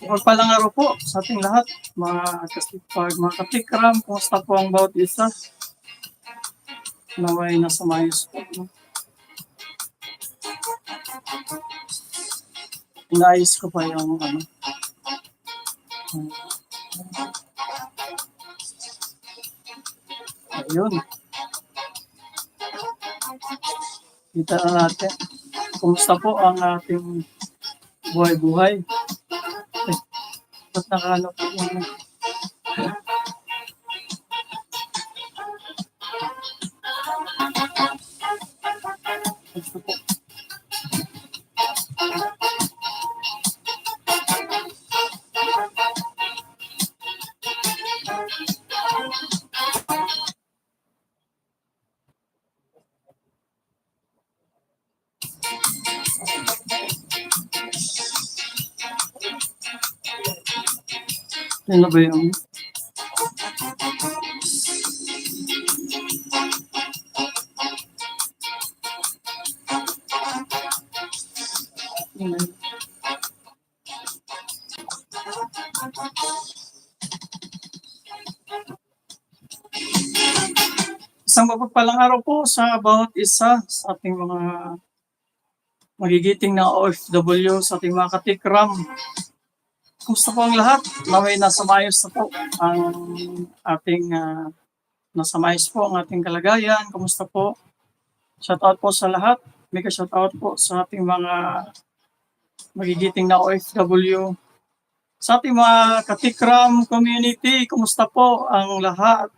Mapagpalang araw po sa ating lahat, mga katikram, kumusta po ang bawat isa? Naway nasa maayos po. No? Inaayos ko pa yung ayun. Kita na natin. Kumusta po ang ating buhay-buhay? Ba't nakahanap po yung gusto po? Ano ba yung isang mapagpalang araw po sa bawat isa sa ating mga magigiting na OFW, sa ating mga katikram. Kumusta po ang lahat? Naway nasa maayos na po ang ating nasa maayos po ang ating kalagayan. Kumusta po? Shoutout po sa lahat. Mega shoutout po sa ating mga magigiting na OFW. Sa ating mga katikram community, kumusta po ang lahat?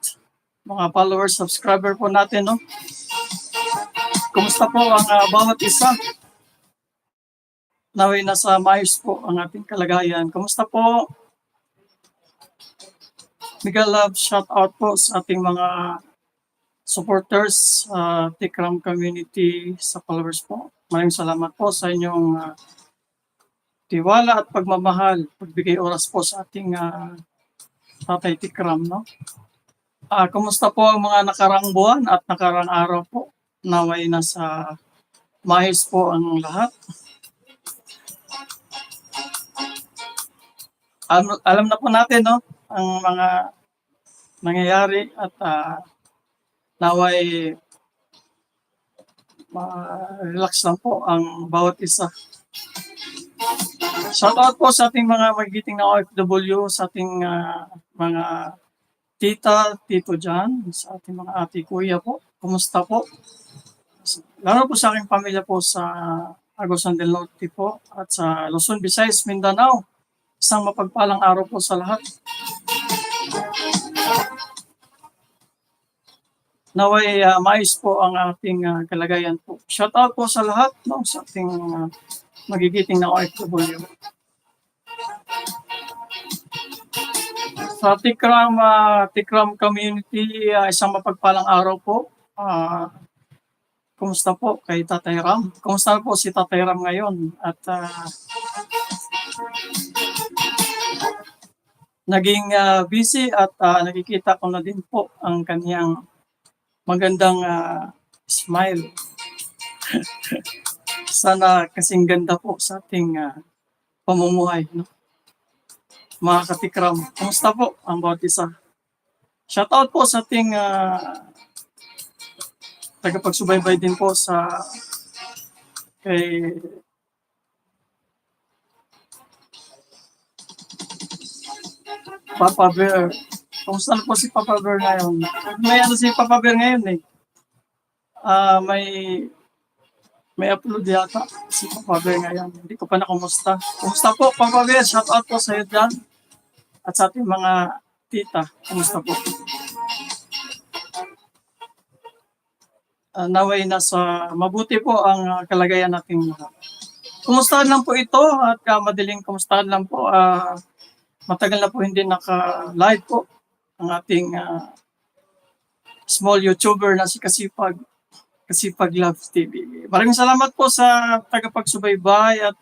Mga followers, subscriber po natin, no? Kumusta po ang bawat isa? Naway nasa maayos po ang ating kalagayan. Kumusta po? Mega love shout out po sa ating mga supporters, Tikram community, sa followers po. Maraming salamat po sa inyong tiwala at pagmamahal, pagbigay oras po sa ating Tatay Tikram, no? Kumusta po ang mga nakarang buwan at nakarang araw po? Naway nasa maayos po ang lahat. Alam na po natin, no, ang mga nangyayari at naway relax lang po ang bawat isa. Shoutout po sa ating mga magigiting na OFW, sa ating mga tita, tito dyan, sa ating mga ate, kuya po. Kumusta po? Lalo po sa aking pamilya po sa Agusan del Norte po at sa Luzon, Visayas, Mindanao. Isang mapagpalang araw po sa lahat. Naway maayos po ang ating kalagayan po. Shout out po sa lahat, no, sa ating magigiting na OFW. Sa Tikram community, isang mapagpalang araw po. Kumusta po kay Tatay Ram? Kumusta po si Tatay Ram ngayon? At naging busy at nakikita ko na din po ang kanyang magandang smile. Sana kasing ganda po sa ating pamumuhay, no? Mga katikram, kumusta po ang bawat isa? Shoutout po sa ating tagapagsubaybay din po sa kay Papa Bear. Kumusta na po si Papa Bear ngayon? May si Papa Bear ngayon eh. May upload yata si Papa Bear ngayon. Hindi ko pa nakumusta. Kumusta po Papa Bear? Shout out po sa iyo dyan. At sa ating mga tita. Kumusta po? Naway nasa mabuti po ang kalagayan nating mga. Kumustahan lang po ito at madaling kumustahan lang po. Matagal na po hindi naka-live po ang ating small YouTuber na si Kasipag Love TV. Maraming salamat po sa tagapagsubaybay at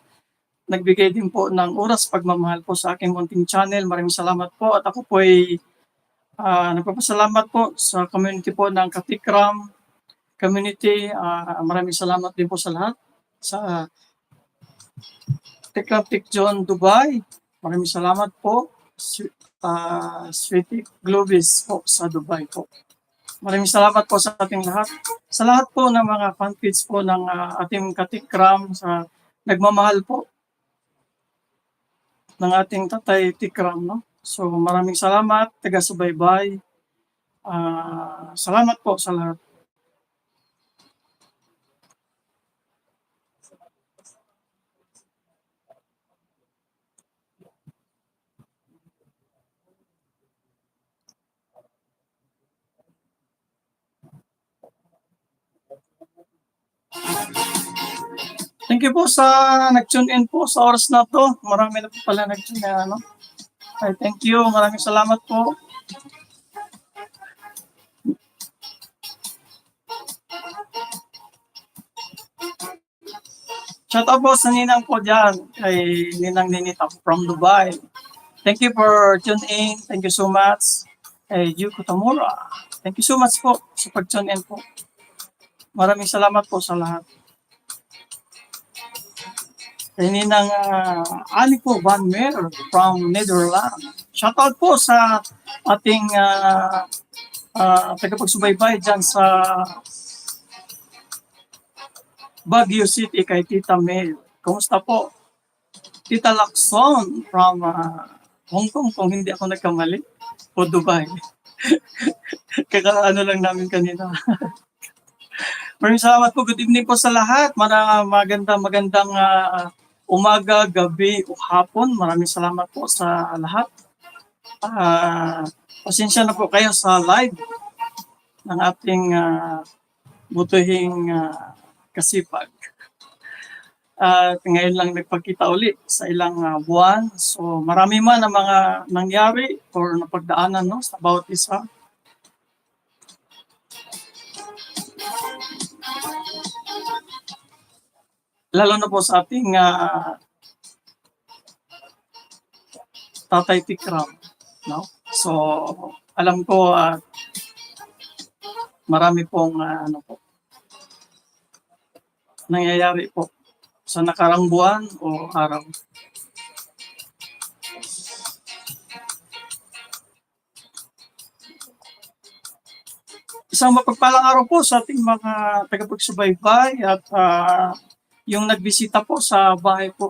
nagbigay din po ng oras pagmamahal po sa aking munting channel. Maraming salamat po at ako po ay nagpapasalamat po sa community po ng Katikram community. Maraming salamat din po sa lahat. Sa Tikram Tik John Dubai, Maraming salamat po, Sweetie Globis po sa Dubai po. Maraming salamat po sa ating lahat. Sa lahat po ng mga fan page po ng ating katikram sa nagmamahal po ng ating tatay Tikram, no? So maraming salamat, taga-subaybay. Salamat po sa lahat. Thank you po sa nag-tune in po sa oras na to. Marami na po pala nag-tune in, ano? Ay, thank you. Maraming salamat po. Shout out po sa ninang po dyan, kay Ninang Ninita from Dubai. Thank you for tune in. Thank you so much. Kay Yuko Tamura. Thank you so much po sa pag-tune in po. Maraming salamat po sa lahat. Kay Ninang Ali po Van Meer from Netherlands. Shout out po sa ating tagapagsubaybay dyan sa Baguio City kay Tita Mel. Kumusta po? Tita Lacson from Hong Kong kung hindi ako nagkamali. O Dubai. Kakaano lang namin kanina. Maraming salamat po. Good evening po sa lahat. Magandang umaga, gabi o hapon. Maraming salamat po sa lahat. Pasensya na po kayo sa live ng ating butuhing kasipag. At ngayon lang nagpagkita uli sa ilang buwan. So marami man ang mga nangyari or napagdaanan, no, sa bawat isa. Lalo na po sa ating Tatay Tikram, no? So alam ko marami pong ano po nangyayari po sa nakarang buwan o araw. Isang mapagpalang araw po sa ating mga tagapagsubaybay at yung nagbisita po sa bahay po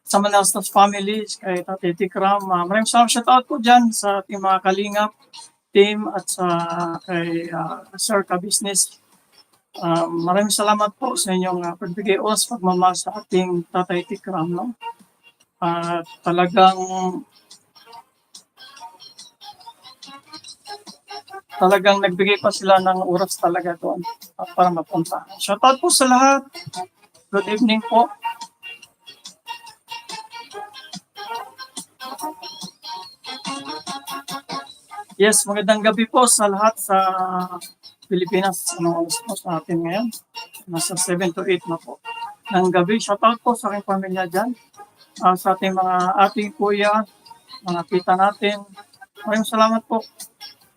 sa Manastas families kay Tatay Tikram. Maraming shout out po dyan sa ating mga kalingap team at sa kay Sir Ka-Business. Maraming salamat po sa inyong pagbigay oras pagmamahal sa ating Tatay Tikram, no? Talagang nagbigay pa sila ng oras talaga doon para mapunta. Shoutout po sa lahat. Good evening po. Yes, magandang gabi po sa lahat sa Pilipinas. Anong oras po sa atin ngayon? Nasa 7 to 8 na po ng gabi. Shoutout po sa aking pamilya dyan. Sa ating mga ating kuya, mga tita natin. Maraming salamat po.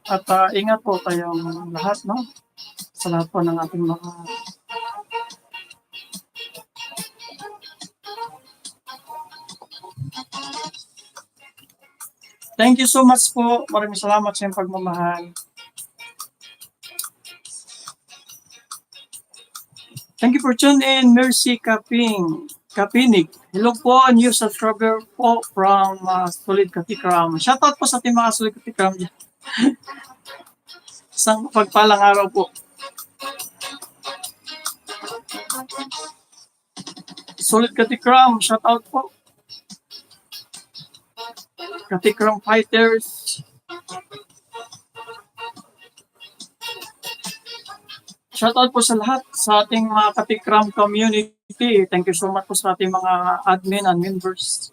At ingat po tayong lahat, no? Sa lahat po ng ating mga Thank you so much po. Maraming salamat sa iyong pagmamahal. Thank you for tuning in, Mercy Kapinig. Hello po, new subscriber po from Solid Katikram. Shoutout po sa ating mga Solid Katikram dyan. Isang pagpalang araw po. Solid Katikram, shoutout po. Katikram Fighters. Shoutout po sa lahat sa ating mga Katikram community. Thank you so much po sa ating mga admin and members,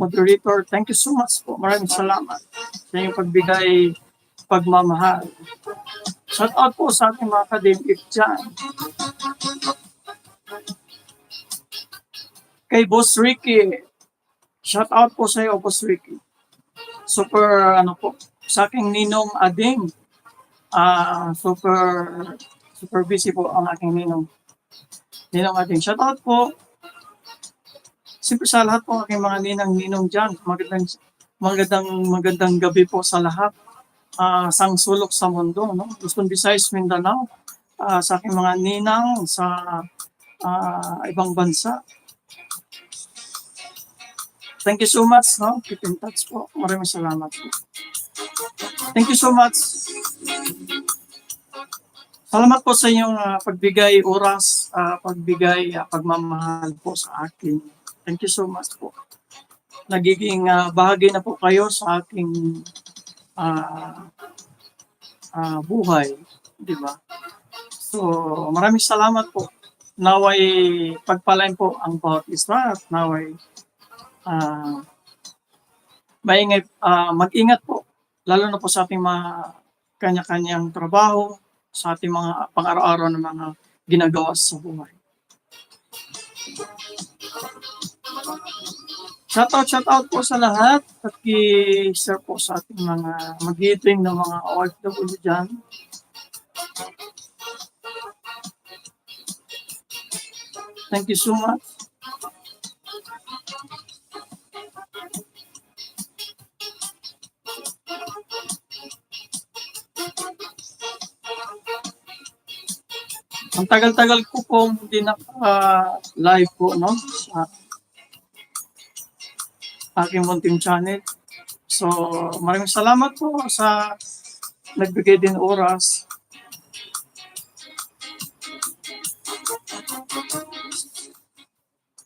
moderator. Thank you so much po. Maraming salamat sa inyong pagbigay pagmamahal. Shoutout po sa ating mga kadimik dyan. Kay Boss Ricky. Shoutout po sa iyo, Boss Ricky. Super, po, sa aking ninong Ading. Super busy po ang aking ninong Ading. Shoutout po. Siyempre sa lahat po aking mga ninang-ninong diyan, magandang gabi po sa lahat. Sang sulok sa mundo, no? Luzon, Visayas, Mindanao, sa aking mga ninang sa ibang bansa. Thank you so much, no? Keep in touch po. Maraming salamat po. Thank you so much. Salamat po sa inyong pagbigay oras, pagbigay pagmamahal po sa akin. Thank you so much po. Nagiging bahagi na po kayo sa aking buhay, di ba? So, maraming salamat po. Naway pagpalain po ang bawat isa at naway mag-ingat po, lalo na po sa ating mga kanya-kanyang trabaho, sa ating mga pang-araw-araw na mga ginagawa sa buhay. Shout out po sa lahat at i-share po sa ating mga magiting na mga OFW dyan. Thank you so much. Ang tagal-tagal ko pong hindi live po, no? Sa aking munting channel. So, maraming salamat po sa nagbigay din oras.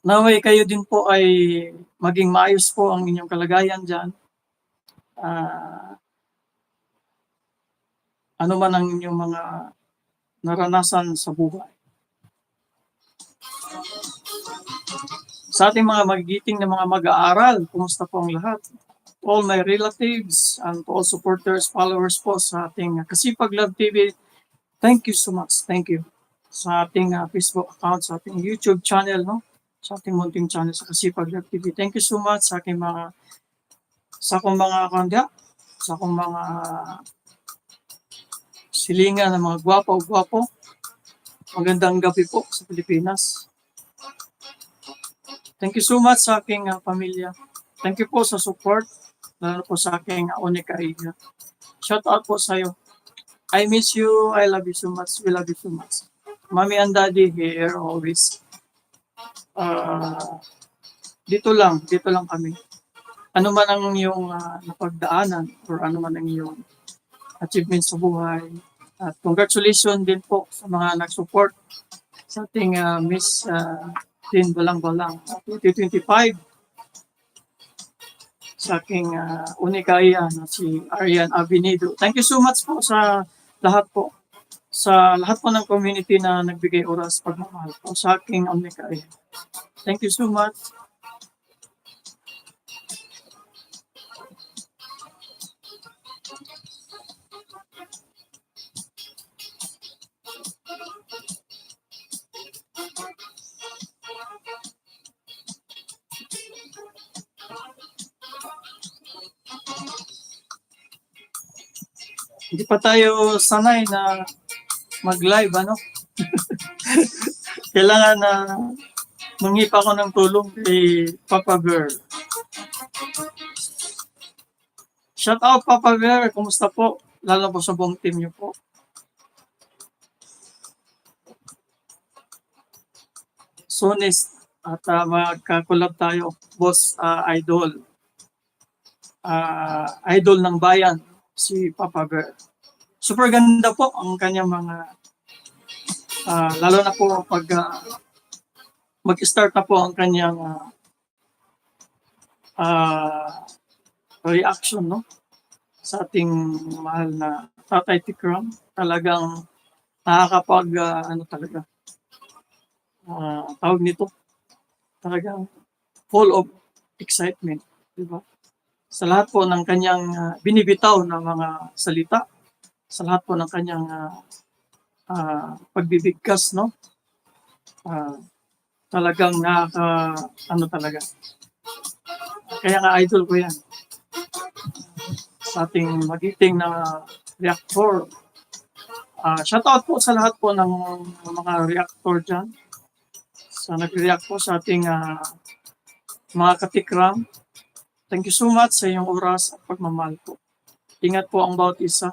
Naway kayo din po ay maging maayos po ang inyong kalagayan dyan. Ano man ang inyong mga naranasan sa buhay. Sa ating mga magigiting na mga mag-aaral, kumusta po ang lahat? All my relatives and all supporters, followers po sa ating Kasipag Love TV, thank you so much. Thank you. Sa ating Facebook account, sa ating YouTube channel, no? Sa ating munting channel sa Kasipag Love TV. Thank you so much sa aking mga silingan ng mga gwapo. Magandang gabi po sa Pilipinas. Thank you so much sa aking pamilya. Thank you po sa support, lalo po sa aking Onika Ida. Shout out po sa iyo. I miss you. I love you so much. We love you so much. Mommy and Daddy here always. Dito lang kami. Ano man ang iyong napagdaanan or ano man ang iyong achievement sa buhay. At congratulations din po sa mga nag-support sa ating Miss Tin Balang-Balang 2025 sa aking unikaya na si Arian Avenido. Thank you so much po sa lahat po. Sa lahat po ng community na nagbigay oras pagmamahal po sa aking unikaya. Thank you so much. Hindi pa tayo sanay na mag-live, ano? Kailangan na manghipa ko ng tulong kay Papa Bear. Shout out Papa Bear, kumusta po? Lalo po sa buong team niyo po. Sonis at magkakulab tayo, Boss Idol. Idol ng bayan, si Papa Bear. Super ganda po ang kanyang mga lalo na po pag mag-start na po ang kanyang reaction, no? Sa ating mahal na Tatay Tikram. Talagang nakakapag talaga tawag nito, talagang full of excitement, di ba? Sa lahat po ng kanyang binibitaw na mga salita, sa lahat po ng kanyang pagbibigkas, no? Talagang talaga. Kaya nga idol ko yan. Sa ating magiting na reactor. Shoutout po sa lahat po ng mga reactor dyan. Sa nag-react po sa ating Mga katikram, thank you so much sa iyong oras at pagmamahal po. Ingat po ang bawat isa.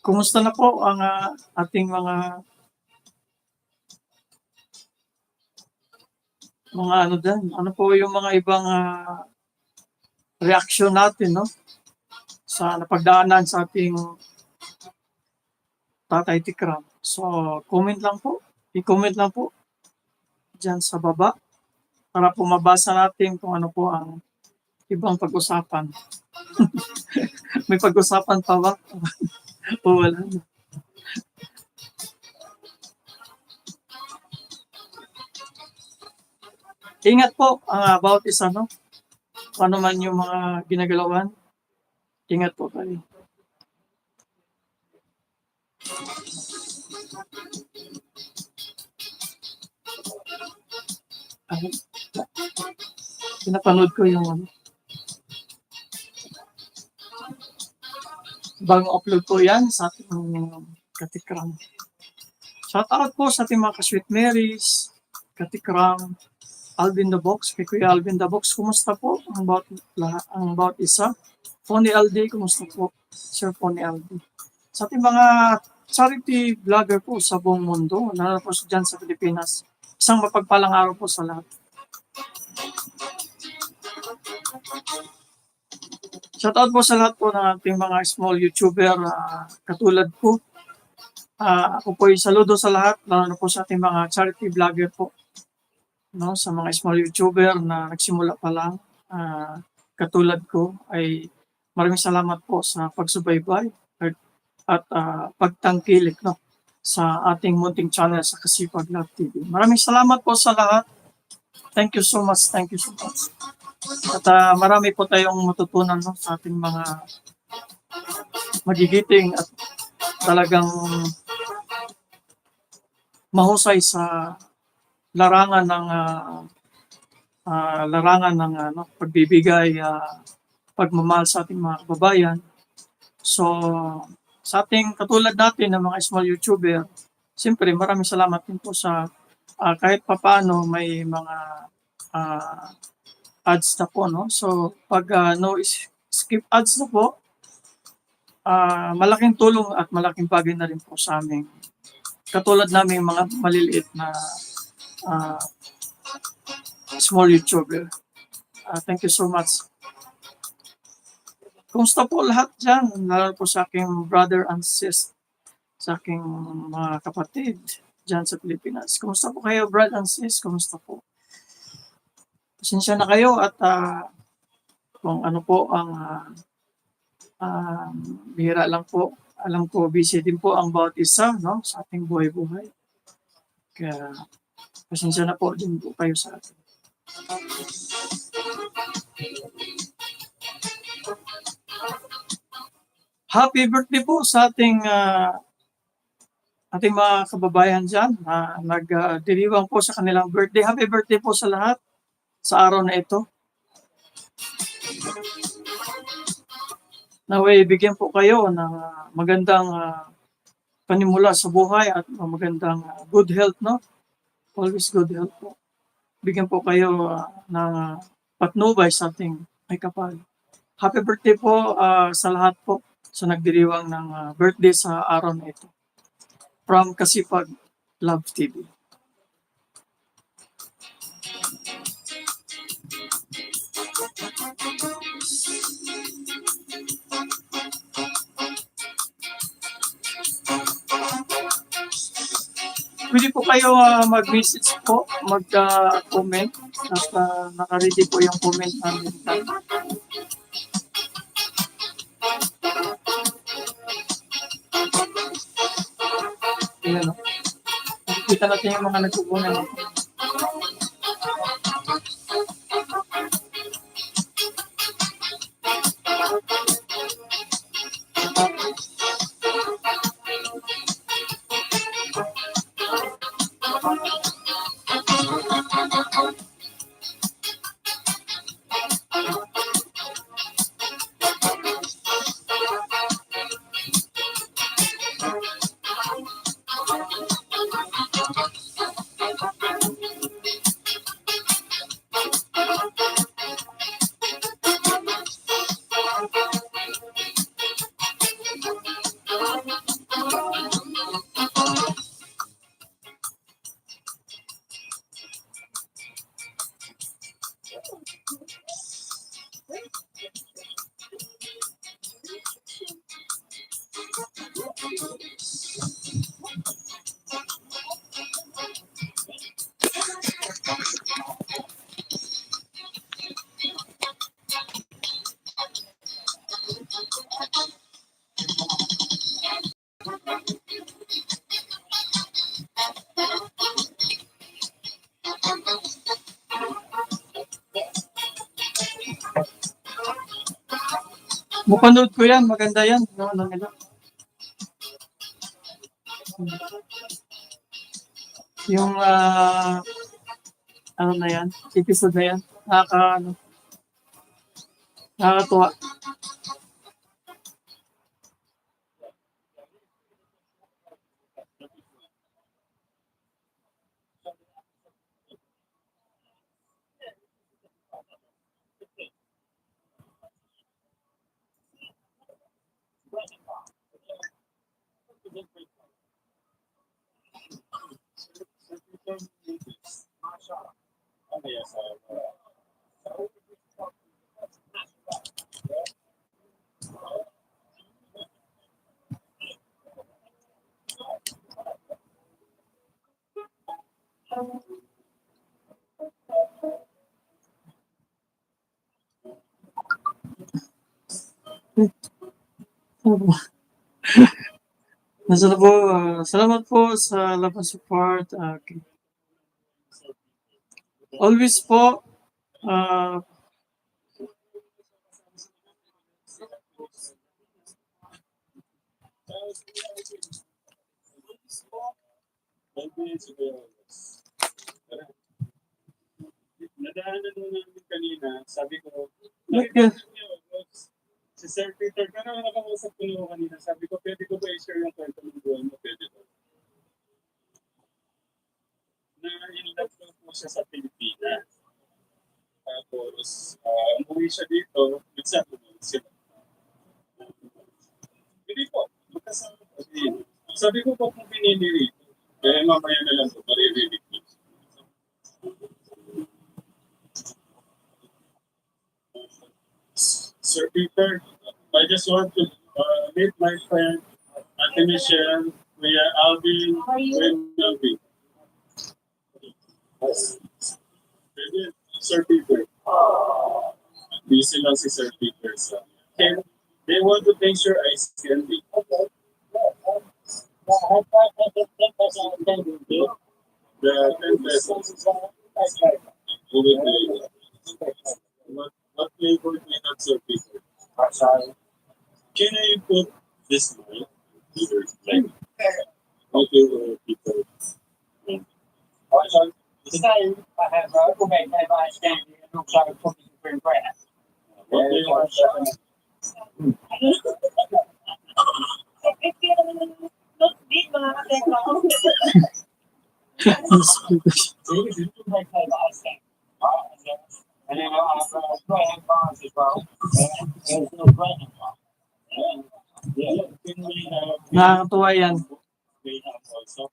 Kumusta na po ang ating mga ano dyan? Ano po yung mga ibang reaksyon natin, no? Sa napagdaanan sa ating Tatay Tikram. So, comment lang po. I-comment lang po dyan sa baba para po mabasa natin kung ano po ang ibang pag-usapan. May pag-usapan pa ba? O wala na? Ingat po ang bawat isa, no? Ano man yung mga ginagalawan. Ingat po kayo. Ano? Pinapanood ko yung bagong upload po yan sa ating katikram. Shout out po sa ating mga ka-Sweet Marys, katikram, Alvin the Box, kay Kuya Alvin the Box, kumusta po ang bawat isa? Pony LD, kumusta po? Sir Pony LD. Sa ating mga charity vlogger po sa buong mundo, lalo po dyan sa Pilipinas, isang mapagpalang araw po sa lahat. Shoutout po sa lahat po ng ating mga small YouTuber katulad ko. Ako po ay saludo sa lahat, lalo na po sa ating mga charity vlogger po. No, sa mga small YouTuber na nagsimula pa lang, katulad ko, ay maraming salamat po sa pagsubaybay at pagtangkilik, no, sa ating munting channel sa Kasipag Love TV. Maraming salamat po sa lahat. Thank you so much. Thank you so much. At marami po tayong matutunan, no, sa ating mga magigiting at talagang mahusay sa larangan ng pagbibigay, pagmamahal sa ating mga kababayan. So, sa ating katulad natin ng mga small YouTuber, siyempre maraming salamat din po sa kahit papaano may mga ads na po, no? So, pag no skip ads na po, malaking tulong at malaking bagay na rin po sa amin. Katulad namin mga maliliit na small YouTuber. Thank you so much. Kumusta po lahat dyan? Lalo po sa aking brother and sis, sa aking mga kapatid dyan sa Pilipinas. Kumusta po kayo, brother and sis? Kumusta po? Pasensya na kayo at kung ano po ang bihira lang po. Alam ko, busy din po ang bawat isa, no, sa ating buhay-buhay. Kaya pasensya na po din po kayo sa atin. Happy birthday po sa ating mga kababayan dyan na nagdiriwang po sa kanilang birthday. Happy birthday po sa lahat sa araw na ito. Naway bigyan po kayo ng magandang panimula sa buhay at magandang good health, no? Always good health po. Bigyan po kayo ng patnubay sa ating may kapal. Happy birthday po sa lahat po sa nagdiriwang ng birthday sa araw na ito. From Kasipag Love TV. Pwede po kayo mag-message po, mag-comment. At naka-ready po yung comment namin. Ayan, nakikita natin yung mga nagkukunan. Mapanood ko yan, maganda yan. No, ano nila. Yung ano na yan, episode na yan. Nakakatuwa. Salamat po sa laban support. Okay. Always po, Nadaanan mo namin kanina, sabi ko, okay. si Sir Peter, parang nakausap ko naman kanina, sabi ko, pwede ko ba i-share yung kwento ng buhay mo? Pwede ko. Na-in-love lang po siya sa Pilipinas. Tapos, umuwi siya dito, nagsabi mo sila. Hindi po, magkasama po. Sabi ko po kung pinili rito, kaya mamaya na lang po, maririnig ko. Sir Peter, I just want to meet my friend, Ate Michelle, Kuya Alvin, Kuya Melvin. Sir Peter. Busy lang si Sir Peter. So, they want to taste your ice candy. The 10 pesos. What flavor do you have, Sir Peter? Can I put this one here? Like, okay, Peter. Today, I have homemade ice candy and also cookies and cream bread. What do you want? And then I have bread bars as well. There's no bread in one. Yeah, can we have Nakakatuwa yan. we have also?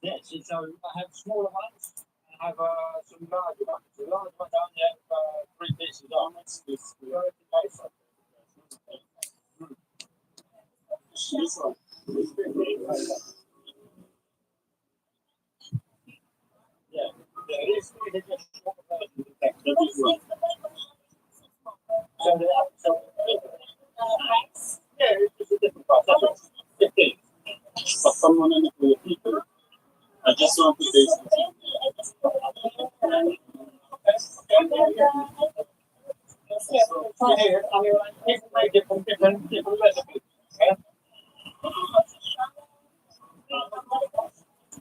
Yes, so I have smaller ones. I have some larger ones. The large one I only have 3 pieces on. It's 30 pesos. This one. Yeah, it is just small version of the text. Yeah, it's a different price. That's 15. But someone in the people, I just want to taste it. Yeah, I mean, people make it from different recipes. Yeah?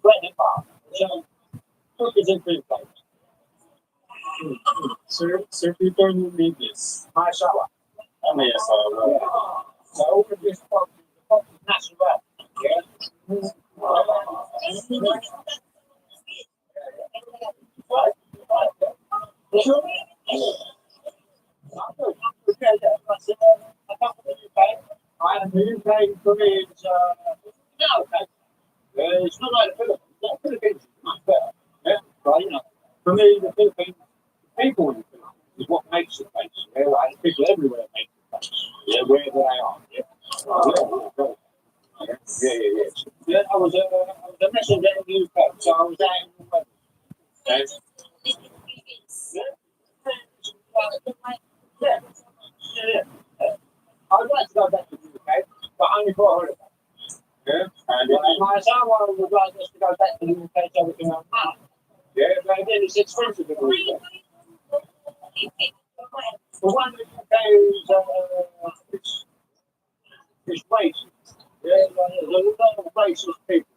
Bread and bar. So, cookies and cream pie. Sir Peter, who made this? My shower. May asawa. So, open this box. The box is natural. Yeah? For me, it's okay. It's not like the Philippines. The Philippines is much better. Yeah, but you know, for me, the Philippines, the people in the Philippines is what makes the place. Yeah, like people everywhere make it. Yeah, wherever I am. Yeah. Yeah. Yeah, I was a messenger in the UK, so I was out in the weather. Okay. Yeah. I'd like to go back to the UK, but only for a holiday. Yeah. And My son would like us to go back to the UK so we can have fun. Yeah, but again, it's expensive in the UK. The one in the UK is racist. Yeah, there's a lot of racist people.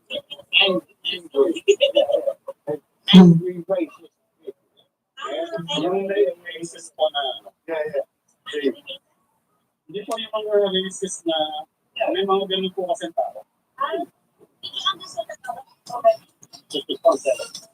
Angry racist people. yung racist po na, Yeah. hindi po yung mga racist na, may mga ganun po kasi tao. Just the concept.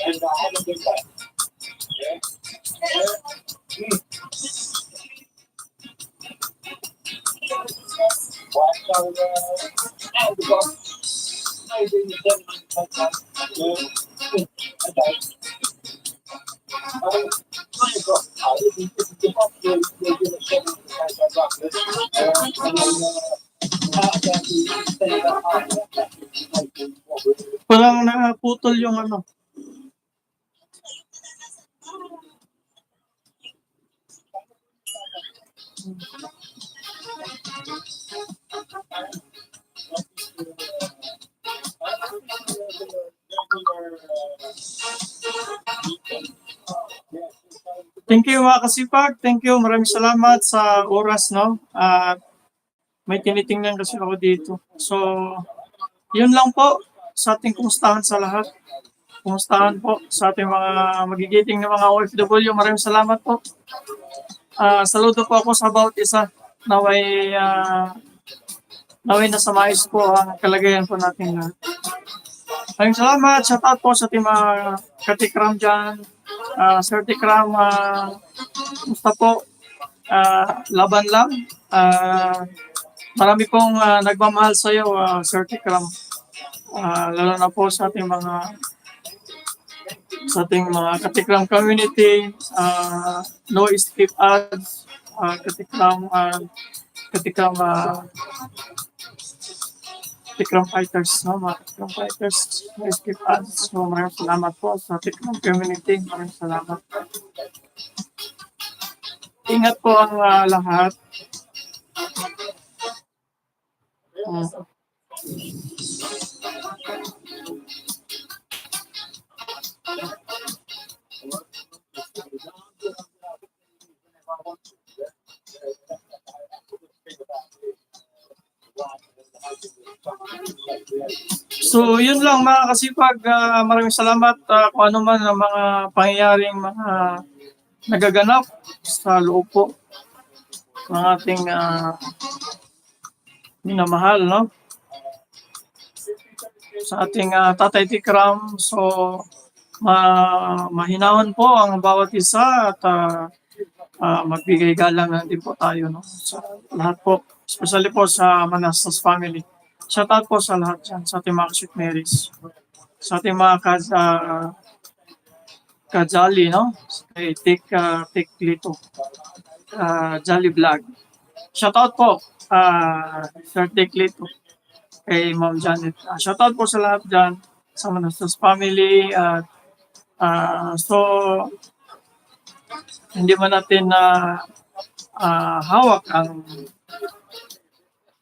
And I haven't been back. Parang naputol yung ano. Thank you mga kasipag. Thank you. Maraming salamat sa oras, no? At may tinitingnan kasi ako dito. So, yun lang po sa ating kumustahan sa lahat. Kumustahan po sa ating mga magigiting na mga OFW. Maraming salamat po. Saludo po ako sa bawat isa. Naway nasa mais po ang kalagayan po natin lahat. Maraming salamat. Shout out po sa ating mga katikram dyan. Sir Tikram, kumusta po? Laban lang. Marami pong nagmamahal sa iyo, Sir Tikram. Lalo na po sa ating mga katikram community, no skip ads, katikram fighters, no? Mga katikram fighters, no skip ads. So maraming salamat po sa katikram community. Maraming salamat. Ingat po ang lahat. So, yun lang mga kasipag. Maraming salamat kung ano man ang mga pangyayaring mga nagaganap sa loob po ng ating minamahal, no? Sa ating Tatay Tikram. So, mahinawan po ang bawat isa at magbigay galang din po tayo, no? Sa lahat po, especially po sa Manastas family. Shout out po sa lahat dyan, sa ating mga Sweet Marys, sa ating mga Kajali, no? Kay Tik Lito, Jolly Vlog. Shout out po, Sir Tik Lito, kay Ma'am Janet. Shout out po sa lahat dyan, sa Manastas family. So, hindi man natin hawak ang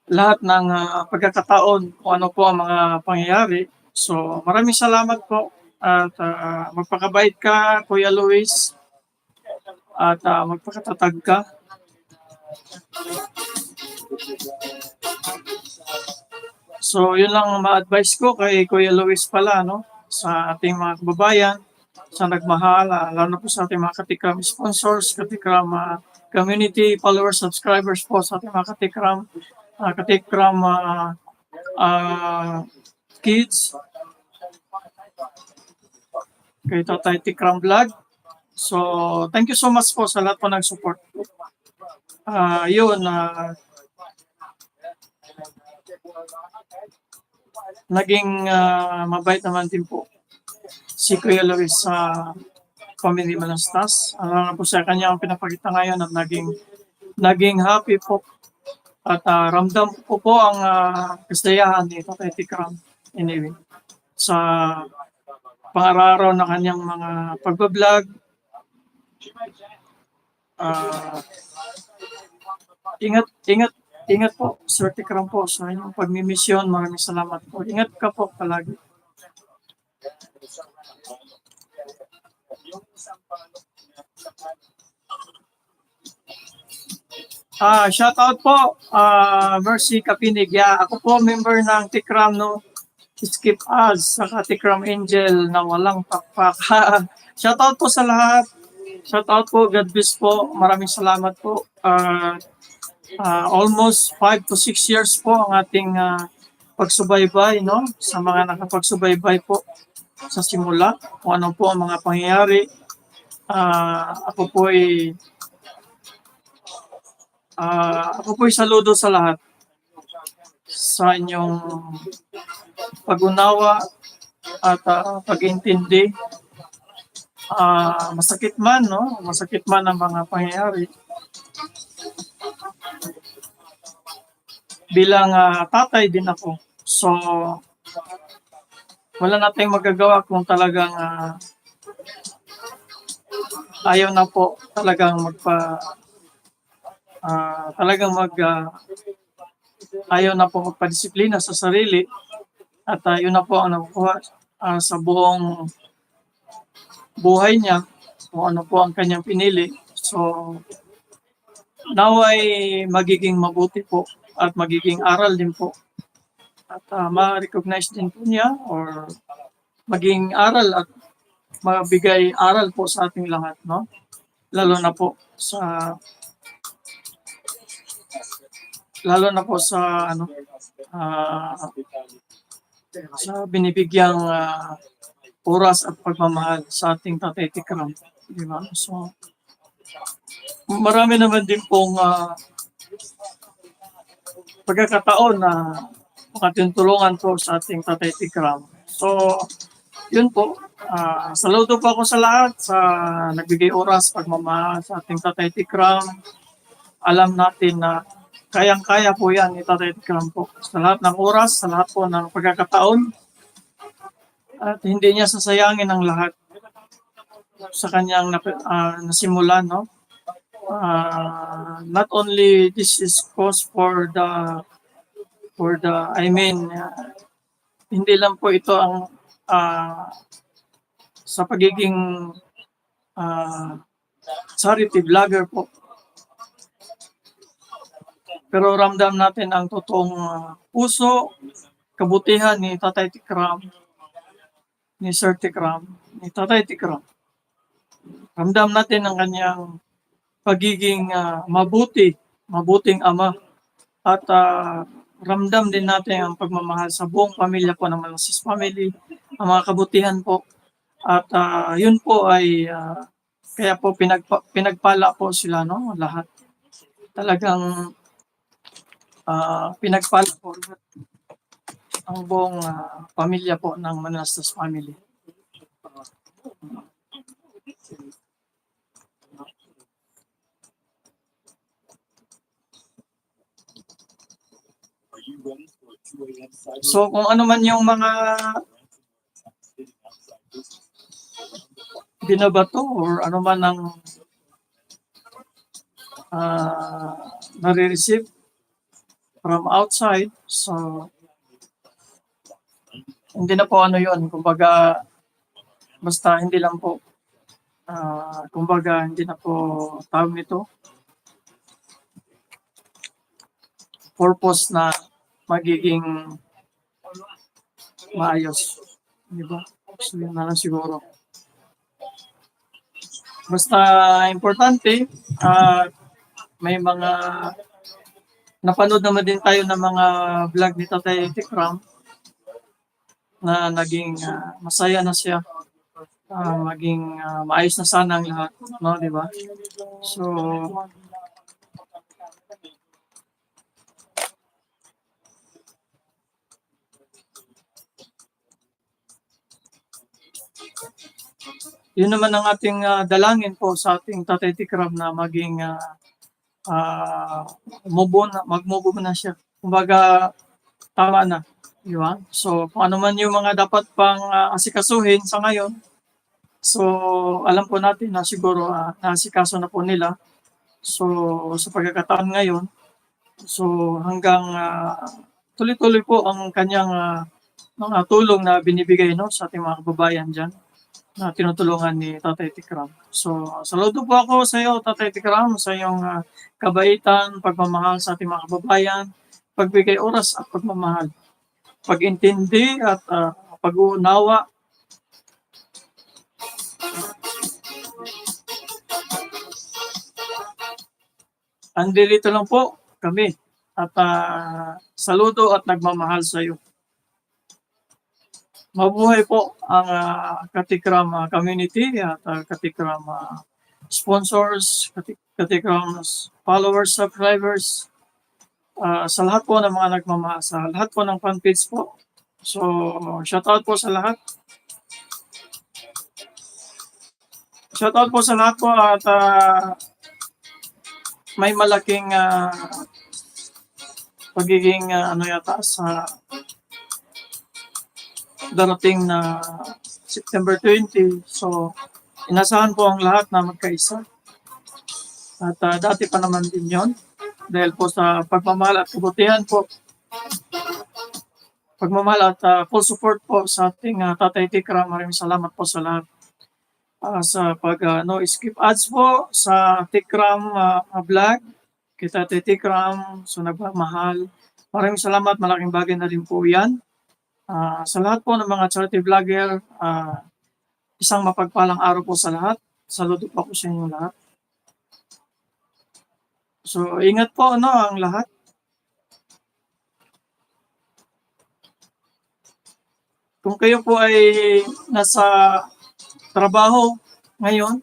lahat ng pagkakataon kung ano po ang mga pangyayari. So, maraming salamat po at magpakabait ka, Kuya Luis, at magpakatatag ka. So, yun lang ang ma-advise ko kay Kuya Luis pala, no? Sa ating mga kababayan, sa nagmahal, lalo na po sa ating mga katikram sponsors, katikram community, followers, subscribers po sa ating mga katikram kids. kay Tatay Tikram Vlog. So, thank you so much po sa lahat po nag-support. Naging mabait naman din po si Kuya Luis sa Family Malastas. Po sa kanya ang pinapakita ngayon at naging happy po. At ramdam ko po ang kasayahan ni Tatay Tikram anyway sa pang-araw na kanyang mga pagbablog. Ingat po, Sir Tikram po sa inyong pagmimisyon. Maraming salamat po. Ingat ka po palagi. Shout out po, Mercy Kapinig. Ako po member ng Tikram no Skip Ads saka Tikram Angel na walang pakpak. Shout out po sa lahat. Shout out po, God bless po. Maraming salamat po. Almost 5 to 6 years po ang ating pagsubaybay, no? Sa mga nakapagsubaybay po sa simula, kung ano po ang mga pangyayari. Ako po'y saludo sa lahat sa inyong pag-unawa at pag-intindi. Masakit man, no? Masakit man ang mga pangyayari. Bilang tatay din ako. So, wala nating magagawa kung talagang ayaw na po talagang ayaw na po magpadisiplina sa sarili at yun na po ang nakukuha sa buong buhay niya kung ano po ang kanyang pinili. So, naway magiging mabuti po at magiging aral din po at ma-recognize din po niya or maging aral at mabigay aral po sa ating lahat, no? Lalo na po sa sa binibigyang oras at pagmamahal sa ating Tatay Tikram, di ba? So, marami naman din pong pagkakataon na makatutulungan po sa ating Tatay Tikram. So, yun po. Saludo po ako sa lahat sa nagbigay oras, pagmamahal sa ating Tatay Tikram. Alam natin na kayang-kaya po yan ni Tatay Tikram po. Sa lahat ng oras, sa lahat po ng pagkakataon. At hindi niya sasayangin ang lahat sa kanyang nasimulan, no? Not only this is cause for the hindi lang po ito ang sa pagiging charity vlogger po. Pero ramdam natin ang totoong puso, kabutihan ni Tatay Tikram, ni Sir Tikram, ni Tatay Tikram. Ramdam natin ang kanyang pagiging mabuting ama at ramdam din natin ang pagmamahal sa buong pamilya po ng Malastas family, ang mga kabutihan po. At yun po ay kaya po pinagpala po sila, no? Lahat. Talagang pinagpala po lahat ang buong pamilya po ng Malastas family. So kung ano man yung mga binabato or ano man ang nare-receive from outside, so hindi na po ano yun, kumbaga basta hindi lang po kumbaga hindi na po tawag nito purpose na magiging maayos, di ba? So yun na lang siguro. Basta importante, may mga napanood naman din tayo ng mga vlog ni Tatay Tikram na naging masaya na siya maging maayos na sana ang lahat, no, di ba? So, yun naman ang ating dalangin po sa ating Tatay Tikram na maging mag-move on na siya. Kumbaga, tama na. Di ba? So, kung ano man yung mga dapat pang asikasuhin sa ngayon, so, alam po natin na siguro naasikaso na po nila. So, sa pagkakataon ngayon, so hanggang tuloy-tuloy po ang kanyang mga tulong na binibigay, no, sa ating mga kababayan dyan na tinutulungan ni Tatay Tikram. So, saludo po ako sa iyo, Tatay Tikram, sa iyong kabaitan, pagmamahal sa ating mga kababayan, pagbigay oras at pagmamahal, pag-intindi at pag-uunawa. Andito lang po kami at saludo at nagmamahal sa iyo. Mabuhay po ang Katikram community at Katikram sponsors, Katikram followers, subscribers, sa lahat po ng mga nagmamahal, sa lahat po ng fan page po. So, shout out po sa lahat. Shout out po sa lahat po at may malaking pagiging ano yata sa darating na September 20. So, inasahan po ang lahat na magkaisa. At dati pa naman din yon dahil po sa pagmamahal at kabutihan po. Pagmamahal at full support po sa ating Tatay Tikram. Maraming salamat po sa lahat. Sa no skip ads po sa Tikram vlog. Kay Tatay Tikram, so nagmamahal. Maraming salamat. Malaking bagay na rin po yan. Sa lahat po ng mga charity vlogger, isang mapagpalang araw po sa lahat. Saludo po ako sa inyo lahat. So, ingat po ang lahat. Kung kayo po ay nasa trabaho ngayon,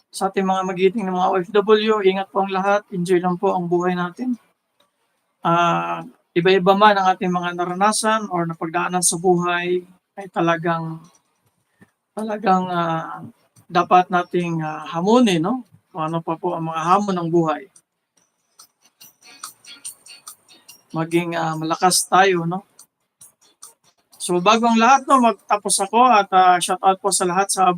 sa ating mga magiting ng mga OFW, ingat po ang lahat. Enjoy lang po ang buhay natin. Iba-iba man ang ating mga naranasan or napagdaanan sa buhay, ay talagang dapat nating hamunin, no? Kung ano pa po ang mga hamon ng buhay. Maging malakas tayo, no? So bago ang lahat, no, magtapos ako at shout out po sa lahat sa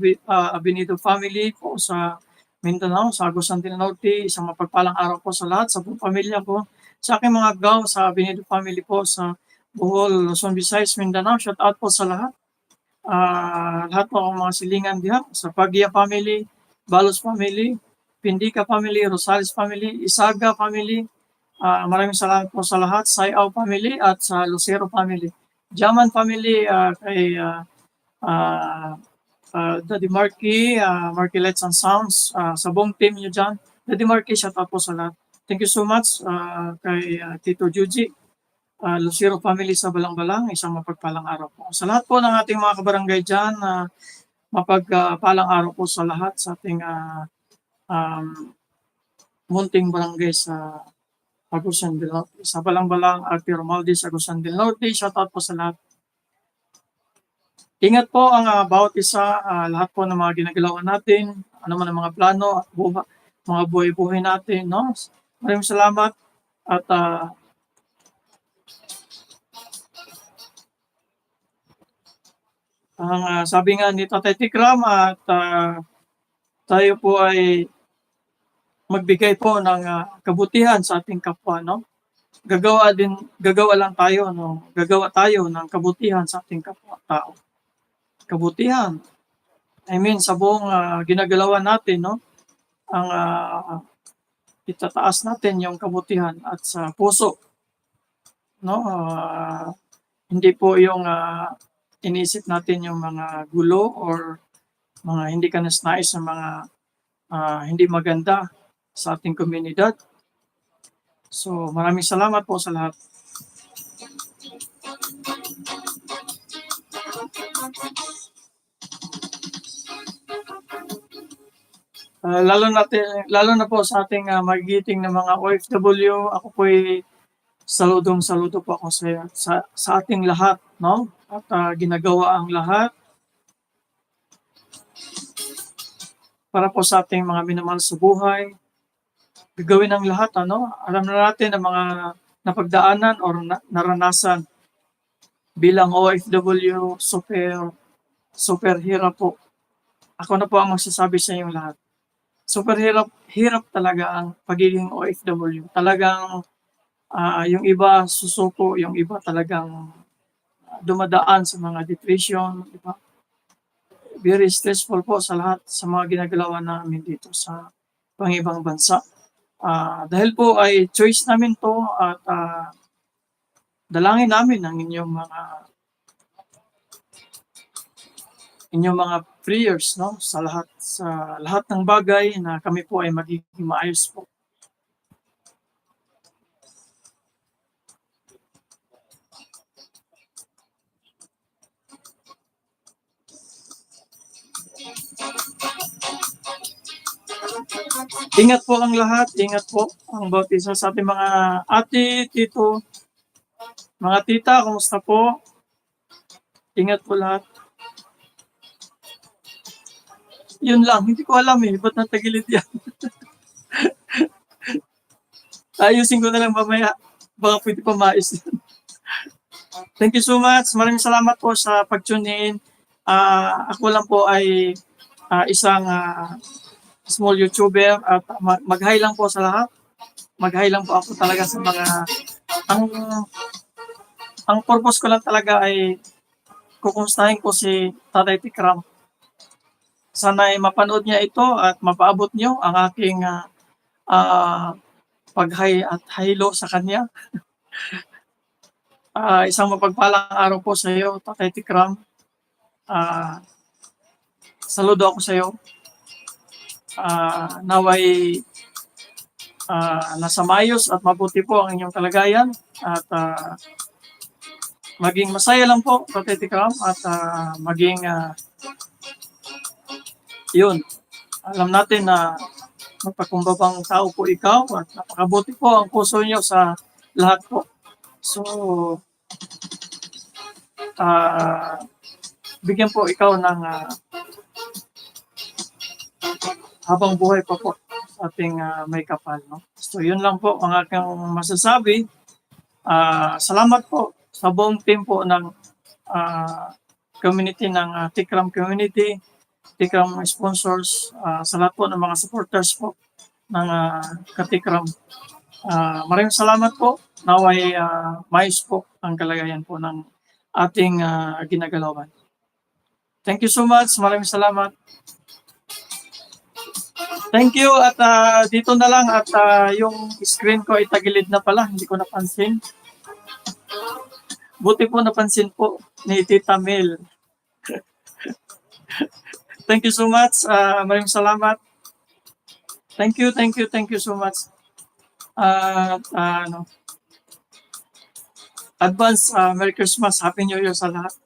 Abinido family po sa Mindanao, sa Agusan del Norte. Isang mapagpalang araw po sa lahat, sa buong pamilya ko. Sa aking mga gaw sa Abinido family po sa Bohol, Luzon, Visayas, Mindanao. Shout out po sa lahat. Lahat po ang mga silingan diha sa Pagia family, Balos family, Pindica family, Rosales family, Isaga family. Maraming salamat po sa lahat. Sayaw family at sa Lucero family. Jaman family, kay Daddy Marky, Marky Lights and Sounds, sa buong team nyo dyan. Daddy Marky, shout out po sa lahat. Thank you so much kay Tito Juji, Lucero family sa Balang-Balang, isang mapagpalang araw po. Sa lahat po ng ating mga kabarangay dyan, mapagpalang araw po sa lahat sa ating munting barangay sa Agusan del Norte. Sa Balang-Balang, Arturo Romualdez, Agusan del Norte, shout out po sa lahat. Ingat po ang bawat isa, lahat po ng mga ginagalawan natin, ano man ang mga plano at mga buhay-buhay natin, no? Maraming salamat at ang sabi nga ni Tatay Tikram at tayo po ay magbigay po ng kabutihan sa ating kapwa, no? Gagawa lang tayo, no? Gagawa tayo ng kabutihan sa ating kapwa tao. Kabutihan. I mean, sa buong ginagalawan natin, no? Ang itataas natin yung kabutihan at sa puso, no? Hindi po yung iniisip natin yung mga gulo or mga hindi kanas-nais na mga hindi maganda sa ating komunidad. So, maraming salamat po sa lahat. Lalo na po sa ating magigiting na mga OFW, ako po'y saludo po ako sa ating lahat, no? At ginagawa ang lahat para po sa ating mga minamahal sa buhay. Gagawin ang lahat, ano? Alam na natin ang mga napagdaanan o naranasan bilang OFW, super hirap po. Ako na po ang magsasabi sa inyong lahat. Super hirap talaga ang pagiging OFW. Talagang yung iba susuko, yung iba talagang dumadaan sa mga depression, di ba? Very stressful po sa lahat sa mga ginagawa namin dito sa pang-ibang bansa. Dahil po ay choice namin to at dalangin namin ang inyong mga prayers, no, sa lahat ng bagay na kami po ay magiging maayos po. Ingat po ang lahat, ingat po ang bawat isa sa ating mga ate, tito, mga tita, kumusta po? Ingat po lahat. Yun lang, hindi ko alam ba't natagilid yan? Ayusin ko na lang mamaya, baka pwede pa maayos yan. Thank you so much, maraming salamat po sa pag-tune in. Ako lang po ay isang small YouTuber at mag-hi lang po sa lahat. Mag-hi lang po ako talaga sa mga ang purpose ko lang talaga ay kukumustahin ko si Tatay Tikram. Sana ay mapanood niya ito at mapaabot niyo ang aking pag-hi at hello sa kanya. Isang mapagpalang araw po sa iyo, Tatay Tikram. Saludo ako sa iyo. Naway nasa maayos at mabuti po ang inyong kalagayan at maging masaya lang po, Tatay Tikram, at maging yun, alam natin na magpakumbabang tao po ikaw at napakabuti po ang puso niyo sa lahat po. So, bigyan po ikaw ng habang buhay pa po sa ating may kapal. No? So, yun lang po ang aking masasabi. Salamat po sa buong team po ng community ng Tikram community, Tikram sponsors, sa lahat po ng mga supporters po ng Katikram. Maraming salamat po. Naway maayos po ang kalagayan po ng ating ginagalawan. Thank you so much. Maraming salamat. Thank you at dito na lang at yung screen ko ay tagilid na pala. Hindi ko napansin. Buti po napansin po ni Tita Mel. Thank you so much. Maraming salamat. Thank you so much. Advance Merry Christmas, Happy New Year sa lahat.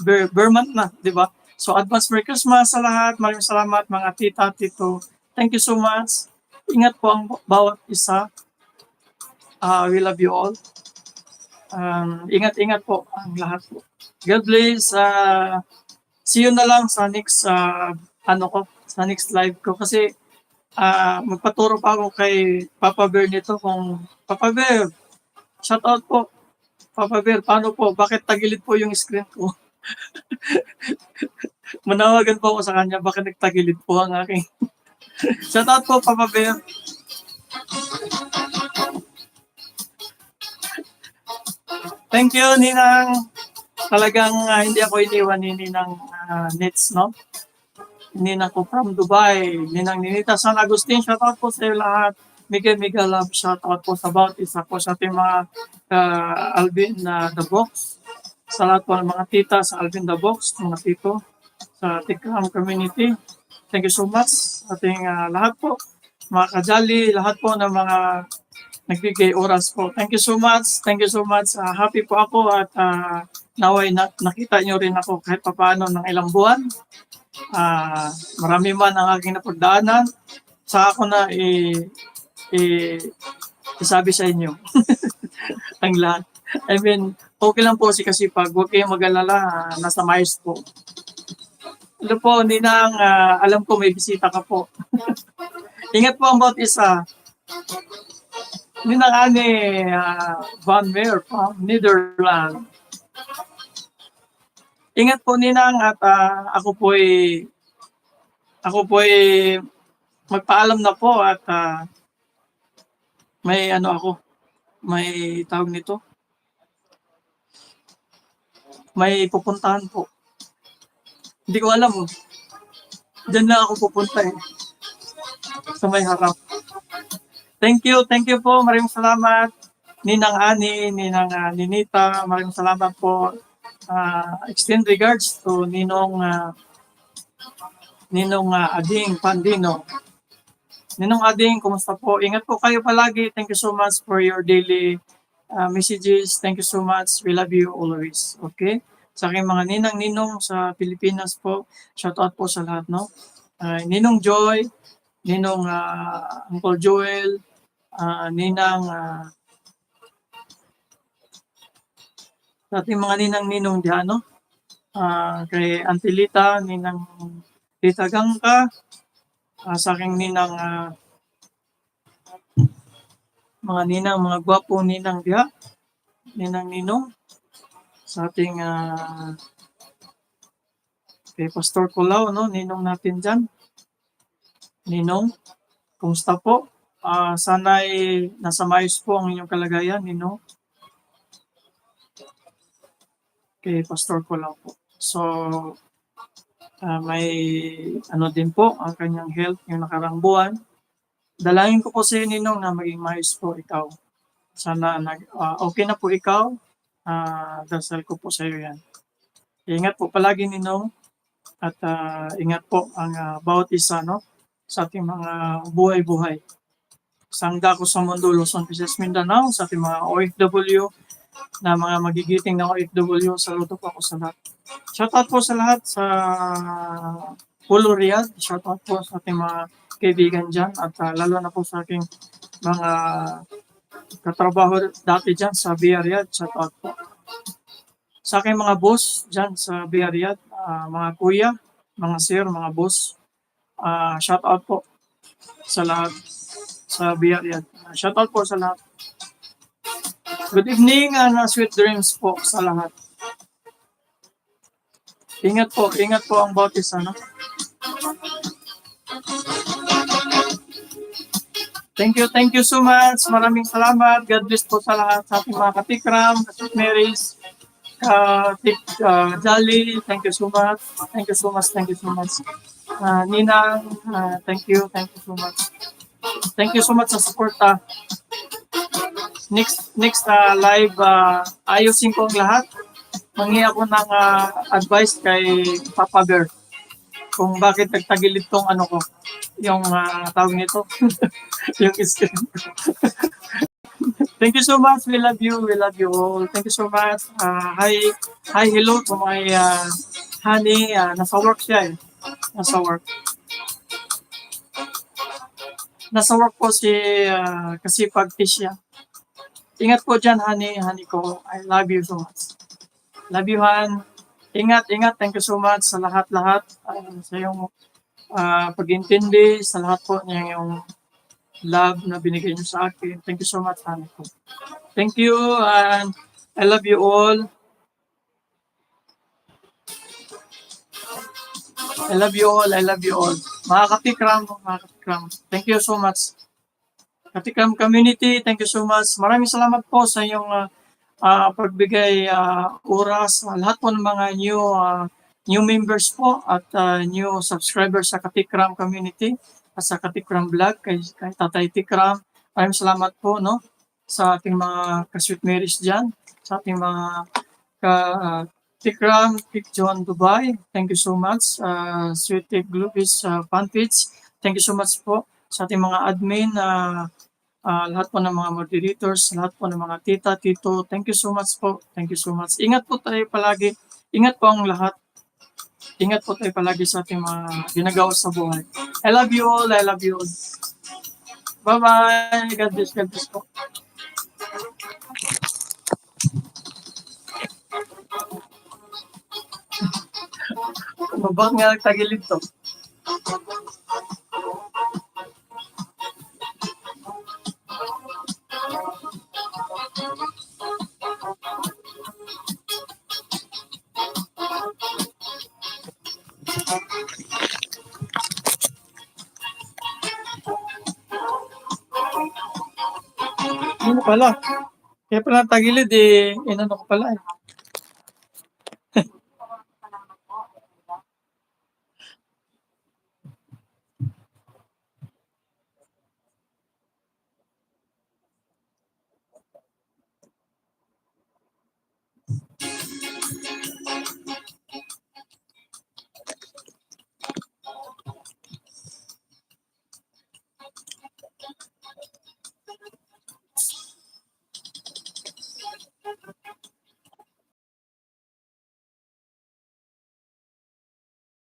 Bare month na, di ba? So advance Merry Christmas sa lahat. Maraming salamat mga tita, tito. Thank you so much. Ingat po ang bawat isa. We love you all. Ingat-ingat po ang lahat po. God bless. See you na lang sa next sa next live ko kasi magpaturo pa ako kay Papa Bear nito kung Papa Bear, shout out po. Papa Bear, paano po? Bakit tagilid po yung screen ko? Manawagan po ako sa kanya, bakit nagtagilid po ang aking shout out po, Papa Bear. Thank you, Ninang. Talagang hindi ako iniwan ni Ninang Nets, no? Ninang ko from Dubai. Ninang Ninita San Agustin, shout out po sa iyo lahat. Mega love, shout out po sa bawat isa po sa ating mga Alvin The Box. Sa lahat po ng mga tita sa Alvin The Box, mga tito sa Tikram community. Thank you so much ating lahat po. Mga kajali, lahat po ng mga nagbigay oras po. Thank you so much. Thank you so much. Happy po ako at naway nakita nyo rin ako kahit papaano ng ilang buwan. Marami man ang aking napagdaanan, sa ako na isabi sa inyo ang lahat. I mean, okay lang po kasi pag huwag kayong mag-alala, nasa maayos po. Ano po, Ninang, alam ko may bisita ka po. Ingat po ang bawat isa. Ninang Ani Van Meer from Netherlands. Ingat po Ninang at ako po'y magpaalam na po at may may tawag nito. May pupuntahan po. Hindi ko alam. Diyan na ako pupunta sa may harap. Thank you po. Maraming salamat. Ninang Ani, Ninang Ninita, maraming salamat po. Extend regards to Ninong Ading Pandino. Ninong Ading, kumusta po? Ingat po kayo palagi. Thank you so much for your daily messages. Thank you so much. We love you always. Okay? Sa aking mga ninang-ninong sa Pilipinas po, shout out po sa lahat, no? Ninong Joy, Ninong Uncle Joel, Ninang sa ating mga ninang-ninong diyan, no? Kay Auntie Lita, Ninang Lita Gangka, sa aking ninang mga ninang, mga gwapo ninang diha, ninang-ninong, sa ating kay Pastor Kulao, no? Ninong natin dyan. Ninong, kumusta po? Sana'y nasa maayos po ang inyong kalagayan, Ninong. Kay Pastor Kulao po. So, may din po ang kanyang health yung nakarang buwan. Dalangin ko po sa iyo, Ninong, na maging maayos po ikaw. Sana okay na po ikaw. Dasal ko po sa iyo yan. Ingat po palagi, Ninong. At ingat po ang bawat isa, no? Sa ating mga buhay-buhay. Sangga ko sa mundo, Luzon, Visayas, Mindanao, sa ating mga OFW, na mga magigiting na OFW, saludo po ako sa lahat. Shoutout po sa lahat sa Pulo Riyadh, shoutout po sa ating mga kaibigan dyan, at lalo na po sa aking mga katrabaho dati dyan sa Via Riyadh, shoutout po. Sa aking mga boss dyan sa Via Riyadh, mga kuya, mga sir, mga boss, shoutout po sa lahat sa Via Riyadh. Shoutout po sa lahat. Good evening and sweet dreams po sa lahat. Ingat po ang bawat isa, no? Thank you so much. Maraming salamat. God bless po sa lahat sa ating mga katikram, Sweet Marys, Jolly, thank you so much. Thank you so much. Ninang, thank you so much. Thank you so much sa support. Next live, ayusin ko ang lahat. Manghi ako ng advice kay Papa Bear kung bakit nagtagilid tong ko, yung tawag nito, yung screen. Thank you so much. We love you all. Thank you so much. Hi, hello to my honey. Nasa work siya Nasa work. Nasa work po si Kasipag Tisha. Ingat po dyan, honey ko. I love you so much. Love you, Han. Ingat. Thank you so much sa lahat-lahat. Sa iyong pag-intindi, sa lahat po niya yung love na binigay niyo sa akin. Thank you so much, honey ko. Thank you, and I love you all. I love you all. Mga katikram. Thank you so much. Katikram community, thank you so much. Maraming salamat po sa iyong pagbigay oras. Lahat po ng mga new members po at new subscribers sa Katikram community at sa Katikram vlog kay Tatay Tikram. Maraming salamat po, no, sa ating mga ka-Sweet Marys dyan, sa ating mga Tikram, Tik John Dubai, thank you so much. Sweet Tik Glubis fanpage, thank you so much po sa ating mga admin, lahat po ng mga moderators, lahat po ng mga tita, tito, thank you so much po. Thank you so much. Ingat po tayo palagi. Ingat po ang lahat. ingat po tayo palagi sa ating mga ginagawa sa buhay. I love you all. I love you all. Bye-bye. God bless. God bless po. Babak nga nagtagilid to. Ano pala? Kaya pala tagilid eh. Inano ko pala eh.